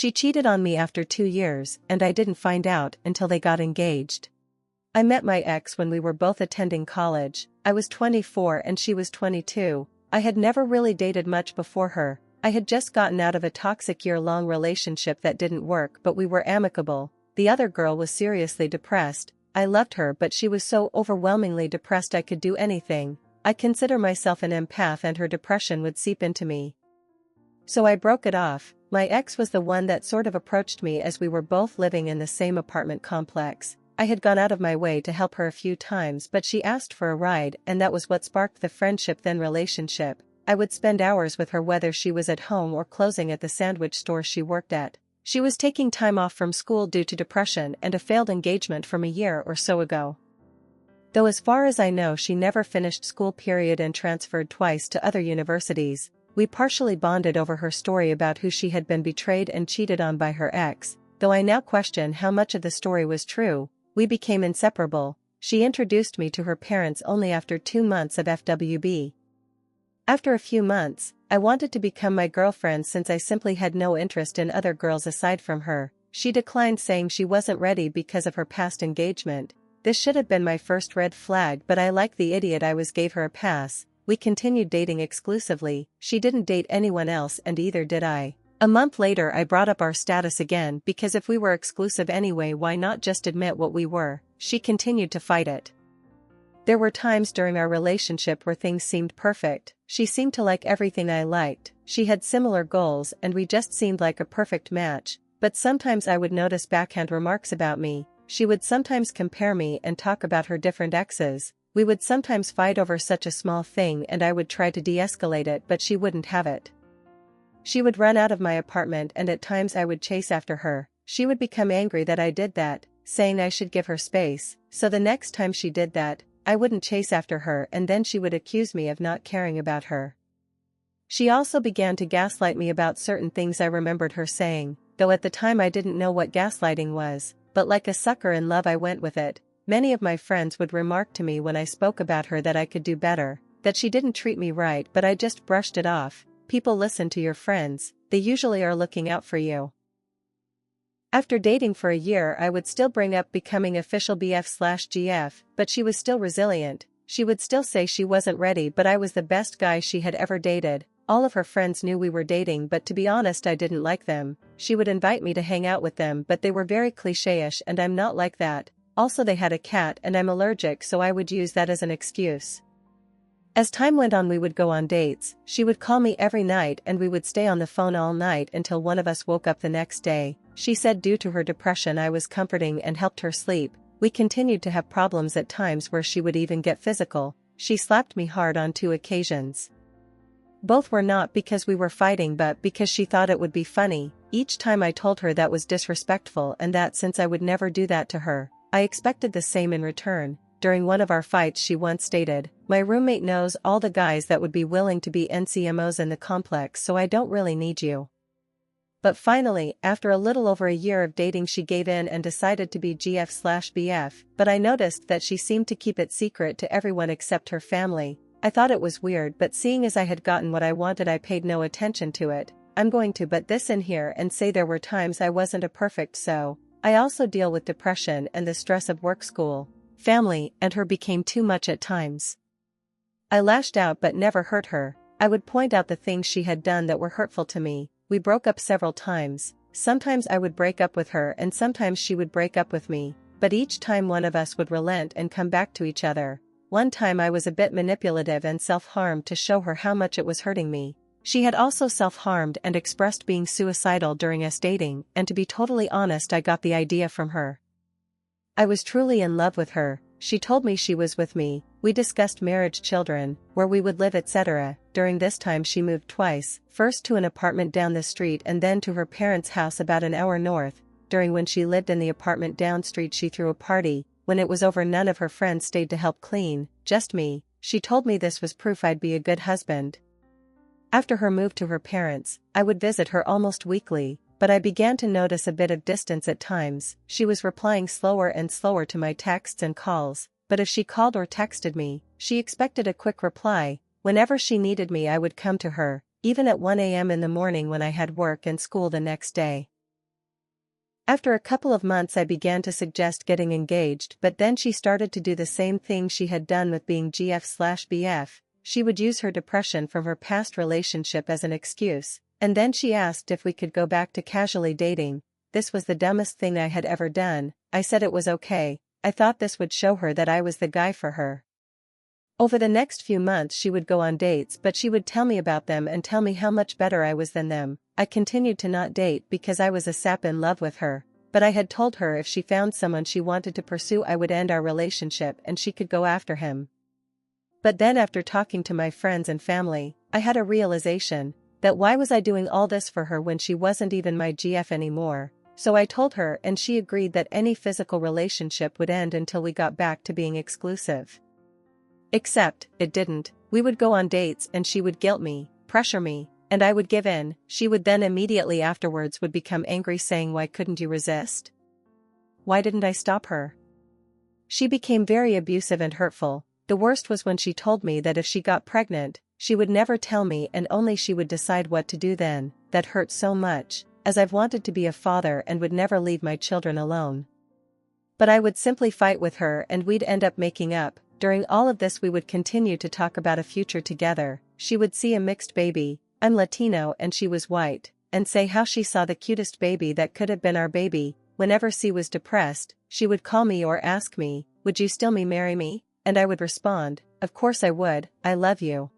She cheated on me after 2 years, and I didn't find out until they got engaged. I met my ex when we were both attending college. I was 24 and she was 22. I had never really dated much before her. I had just gotten out of a toxic year-long relationship that didn't work, but we were amicable. The other girl was seriously depressed. I loved her, but she was so overwhelmingly depressed I could do anything. I consider myself an empath and her depression would seep into me. So I broke it off. My ex was the one that sort of approached me as we were both living in the same apartment complex. I had gone out of my way to help her a few times, but she asked for a ride, and that was what sparked the friendship then relationship. I would spend hours with her whether she was at home or closing at the sandwich store she worked at. She was taking time off from school due to depression and a failed engagement from a year or so ago. Though as far as I know she never finished school period and transferred twice to other universities. We partially bonded over her story about who she had been betrayed and cheated on by her ex, though I now question how much of the story was true. We became inseparable. She introduced me to her parents only after 2 months of FWB. After a few months, I wanted to become my girlfriend since I simply had no interest in other girls aside from her. She declined, saying she wasn't ready because of her past engagement. This should have been my first red flag, but I, like the idiot I was, gave her a pass. We continued dating exclusively. She didn't date anyone else and either did I. A month later I brought up our status again because if we were exclusive anyway, why not just admit what we were? She continued to fight it. There were times during our relationship where things seemed perfect. She seemed to like everything I liked. She had similar goals and we just seemed like a perfect match. But sometimes I would notice backhand remarks about me. She would sometimes compare me and talk about her different exes. We would sometimes fight over such a small thing and I would try to de-escalate it, but she wouldn't have it. She would run out of my apartment and at times I would chase after her. She would become angry that I did that, saying I should give her space. So the next time she did that, I wouldn't chase after her and then she would accuse me of not caring about her. She also began to gaslight me about certain things I remembered her saying, though at the time I didn't know what gaslighting was, but like a sucker in love I went with it. Many of my friends would remark to me when I spoke about her that I could do better, that she didn't treat me right, but I just brushed it off. People listen to your friends, they usually are looking out for you. After dating for a year I would still bring up becoming official BF/GF, but she was still resilient. She would still say she wasn't ready, but I was the best guy she had ever dated. All of her friends knew we were dating, but to be honest I didn't like them. She would invite me to hang out with them, but they were very cliché-ish and I'm not like that. Also they had a cat and I'm allergic, so I would use that as an excuse. As time went on we would go on dates. She would call me every night and we would stay on the phone all night until one of us woke up the next day. She said due to her depression I was comforting and helped her sleep. We continued to have problems at times where she would even get physical. She slapped me hard on 2 occasions. Both were not because we were fighting but because she thought it would be funny. Each time I told her that was disrespectful and that since I would never do that to her, I expected the same in return. During one of our fights she once stated, "My roommate knows all the guys that would be willing to be NCMOs in the complex, so I don't really need you." But finally, after a little over a year of dating she gave in and decided to be GF/BF, but I noticed that she seemed to keep it secret to everyone except her family. I thought it was weird, but seeing as I had gotten what I wanted I paid no attention to it. I'm going to butt this in here and say there were times I wasn't a perfect so. I also deal with depression and the stress of work, school, family, and her became too much at times. I lashed out but never hurt her. I would point out the things she had done that were hurtful to me. We broke up several times. Sometimes I would break up with her and sometimes she would break up with me, but each time one of us would relent and come back to each other. One time I was a bit manipulative and self-harmed to show her how much it was hurting me. She had also self-harmed and expressed being suicidal during us dating, and to be totally honest I got the idea from her. I was truly in love with her. She told me she was with me. We discussed marriage, children, where we would live, etc. During this time she moved twice, first to an apartment down the street and then to her parents' house about an hour north. During when she lived in the apartment down street she threw a party. When it was over none of her friends stayed to help clean, just me. She told me this was proof I'd be a good husband. After her move to her parents, I would visit her almost weekly, but I began to notice a bit of distance at times. She was replying slower and slower to my texts and calls, but if she called or texted me, she expected a quick reply. Whenever she needed me I would come to her, even at 1 a.m. in the morning when I had work and school the next day. After a couple of months I began to suggest getting engaged, but then she started to do the same thing she had done with being GF/BF. She would use her depression from her past relationship as an excuse, and then she asked if we could go back to casually dating. This was the dumbest thing I had ever done. I said it was okay. I thought this would show her that I was the guy for her. Over the next few months she would go on dates, but she would tell me about them and tell me how much better I was than them. I continued to not date because I was a sap in love with her, but I had told her if she found someone she wanted to pursue I would end our relationship and she could go after him. But then after talking to my friends and family, I had a realization that why was I doing all this for her when she wasn't even my GF anymore? So I told her and she agreed that any physical relationship would end until we got back to being exclusive. Except, it didn't. We would go on dates and she would guilt me, pressure me, and I would give in. She would then immediately afterwards would become angry saying, "Why couldn't you resist? Why didn't I stop her?" She became very abusive and hurtful. The worst was when she told me that if she got pregnant, she would never tell me and only she would decide what to do then. That hurt so much, as I've wanted to be a father and would never leave my children alone. But I would simply fight with her and we'd end up making up. During all of this we would continue to talk about a future together. She would see a mixed baby, I'm Latino and she was white, and say how she saw the cutest baby that could have been our baby. Whenever she was depressed, she would call me or ask me, "Would you still marry me?" And I would respond, "Of course I would, I love you."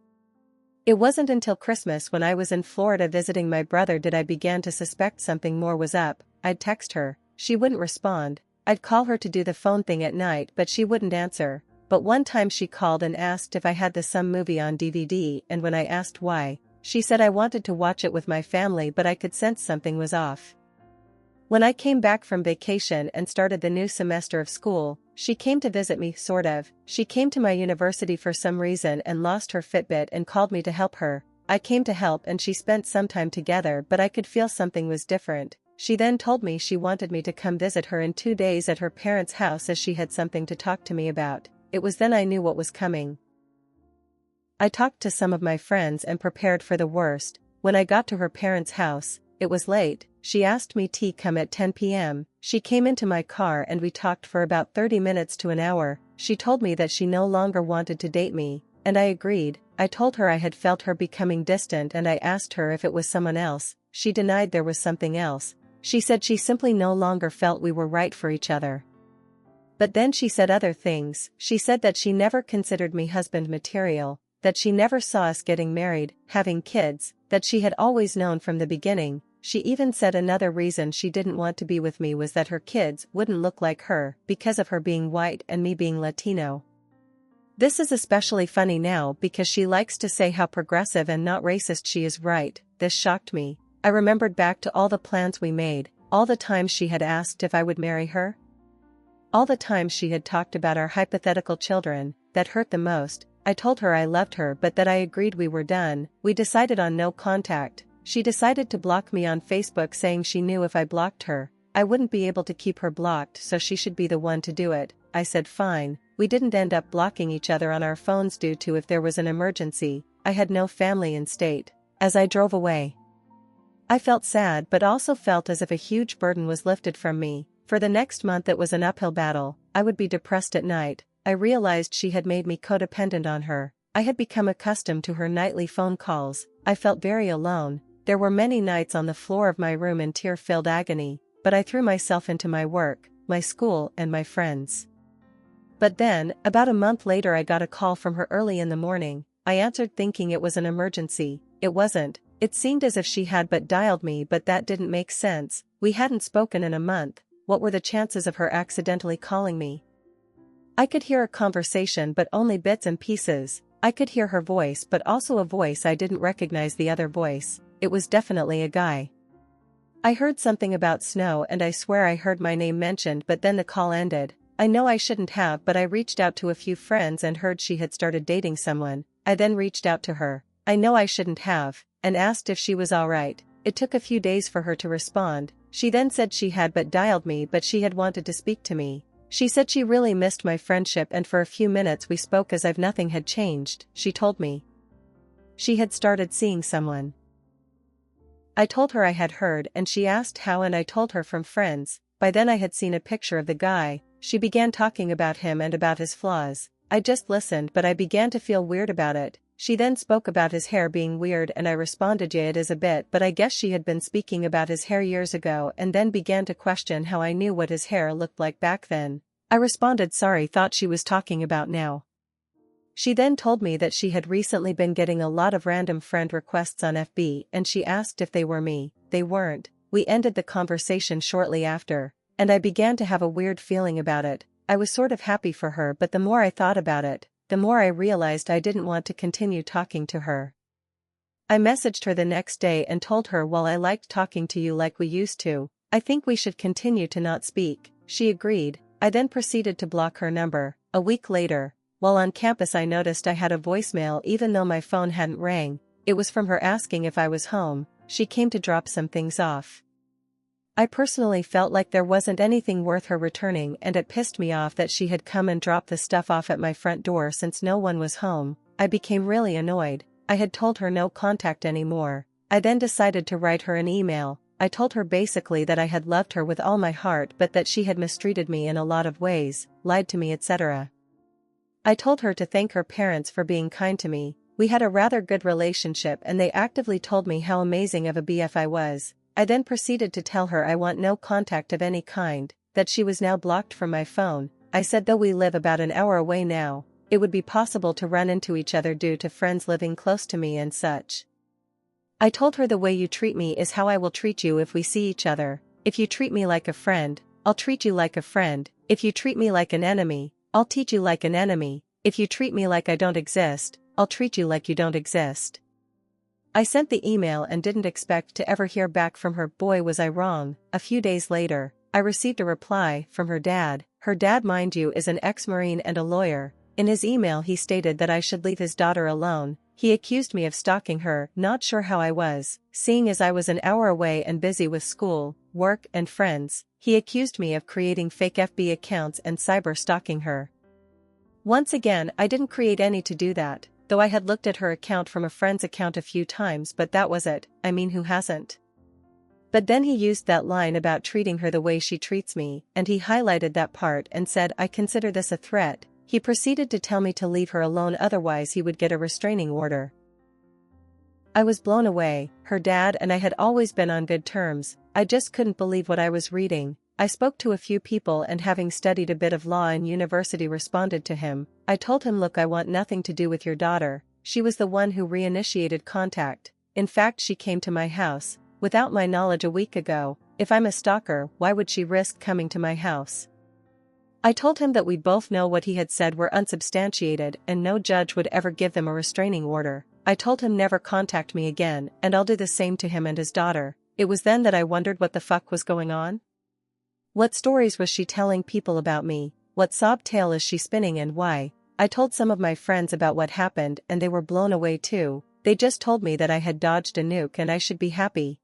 It wasn't until Christmas when I was in Florida visiting my brother did I begin to suspect something more was up. I'd text her, she wouldn't respond. I'd call her to do the phone thing at night but she wouldn't answer. But one time she called and asked if I had the Some movie on DVD, and when I asked why, she said I wanted to watch it with my family but I could sense something was off. When I came back from vacation and started the new semester of school, she came to visit me, sort of. She came to my university for some reason and lost her Fitbit and called me to help her. I came to help and she spent some time together but I could feel something was different. She then told me she wanted me to come visit her in 2 days at her parents' house as she had something to talk to me about. It was then I knew what was coming. I talked to some of my friends and prepared for the worst. When I got to her parents' house, it was late. She asked me to come at 10 p.m. She came into my car and we talked for about 30 minutes to an hour. She told me that she no longer wanted to date me, and I agreed. I told her I had felt her becoming distant and I asked her if it was someone else. She denied there was something else. She said she simply no longer felt we were right for each other. But then she said other things. She said that she never considered me husband material, that she never saw us getting married, having kids, that she had always known from the beginning. She even said another reason she didn't want to be with me was that her kids wouldn't look like her because of her being white and me being Latino. This is especially funny now because she likes to say how progressive and not racist she is. Right, this shocked me. I remembered back to all the plans we made, all the times she had asked if I would marry her. All the times she had talked about our hypothetical children. That hurt the most. I told her I loved her but that I agreed we were done. We decided on no contact. She decided to block me on Facebook saying she knew if I blocked her, I wouldn't be able to keep her blocked so she should be the one to do it. I said fine. We didn't end up blocking each other on our phones due to if there was an emergency. I had no family in state. As I drove away, I felt sad but also felt as if a huge burden was lifted from me. For the next month it was an uphill battle. I would be depressed at night. I realized she had made me codependent on her. I had become accustomed to her nightly phone calls. I felt very alone. There were many nights on the floor of my room in tear-filled agony, but I threw myself into my work, my school and my friends. But then, about a month later I got a call from her early in the morning. I answered thinking it was an emergency. It wasn't. It seemed as if she had but dialed me but that didn't make sense. We hadn't spoken in a month. What were the chances of her accidentally calling me? I could hear a conversation but only bits and pieces. I could hear her voice but also a voice I didn't recognize the other voice. It was definitely a guy. I heard something about snow and I swear I heard my name mentioned but then the call ended. I know I shouldn't have but I reached out to a few friends and heard she had started dating someone. I then reached out to her. I know I shouldn't have, and asked if she was alright. It took a few days for her to respond. She then said she had but dialed me but she had wanted to speak to me. She said she really missed my friendship and for a few minutes we spoke as if nothing had changed. She told me she had started seeing someone. I told her I had heard and she asked how and I told her from friends. By then I had seen a picture of the guy. She began talking about him and about his flaws. I just listened but I began to feel weird about it. She then spoke about his hair being weird and I responded yeah it is a bit, but I guess she had been speaking about his hair years ago and then began to question how I knew what his hair looked like back then. I responded sorry, thought she was talking about now. She then told me that she had recently been getting a lot of random friend requests on FB and she asked if they were me. They weren't. We ended the conversation shortly after, and I began to have a weird feeling about it. I was sort of happy for her but the more I thought about it, the more I realized I didn't want to continue talking to her. I messaged her the next day and told her while I liked talking to you like we used to, I think we should continue to not speak. She agreed. I then proceeded to block her number. A week later, while on campus I noticed I had a voicemail even though my phone hadn't rang. It was from her asking if I was home. She came to drop some things off. I personally felt like there wasn't anything worth her returning and it pissed me off that she had come and dropped the stuff off at my front door since no one was home. I became really annoyed. I had told her no contact anymore. I then decided to write her an email. I told her basically that I had loved her with all my heart but that she had mistreated me in a lot of ways, lied to me, etc. I told her to thank her parents for being kind to me. We had a rather good relationship and they actively told me how amazing of a BF I was. I then proceeded to tell her I want no contact of any kind, that she was now blocked from my phone. I said though we live about an hour away now, it would be possible to run into each other due to friends living close to me and such. I told her the way you treat me is how I will treat you if we see each other. If you treat me like a friend, I'll treat you like a friend. If you treat me like an enemy, I'll treat you like an enemy. If you treat me like I don't exist, I'll treat you like you don't exist. I sent the email and didn't expect to ever hear back from her. Boy was I wrong. A few days later, I received a reply from her dad. Her dad, mind you, is an ex-Marine and a lawyer. In his email he stated that I should leave his daughter alone. He accused me of stalking her, not sure how I was, seeing as I was an hour away and busy with school, work and friends. He accused me of creating fake FB accounts and cyber stalking her. Once again, I didn't create any to do that, though I had looked at her account from a friend's account a few times, but that was it. I mean, who hasn't? But then he used that line about treating her the way she treats me, and he highlighted that part and said, I consider this a threat. He proceeded to tell me to leave her alone, otherwise he would get a restraining order. I was blown away. Her dad and I had always been on good terms. I just couldn't believe what I was reading. I spoke to a few people and having studied a bit of law in university responded to him. I told him, look, I want nothing to do with your daughter. She was the one who reinitiated contact. In fact, she came to my house, without my knowledge, a week ago. If I'm a stalker, why would she risk coming to my house? I told him that we both know what he had said were unsubstantiated and no judge would ever give them a restraining order. I told him never contact me again and I'll do the same to him and his daughter. It was then that I wondered what the fuck was going on. What stories was she telling people about me? What sob tale is she spinning and why? I told some of my friends about what happened and they were blown away too. They just told me that I had dodged a nuke and I should be happy.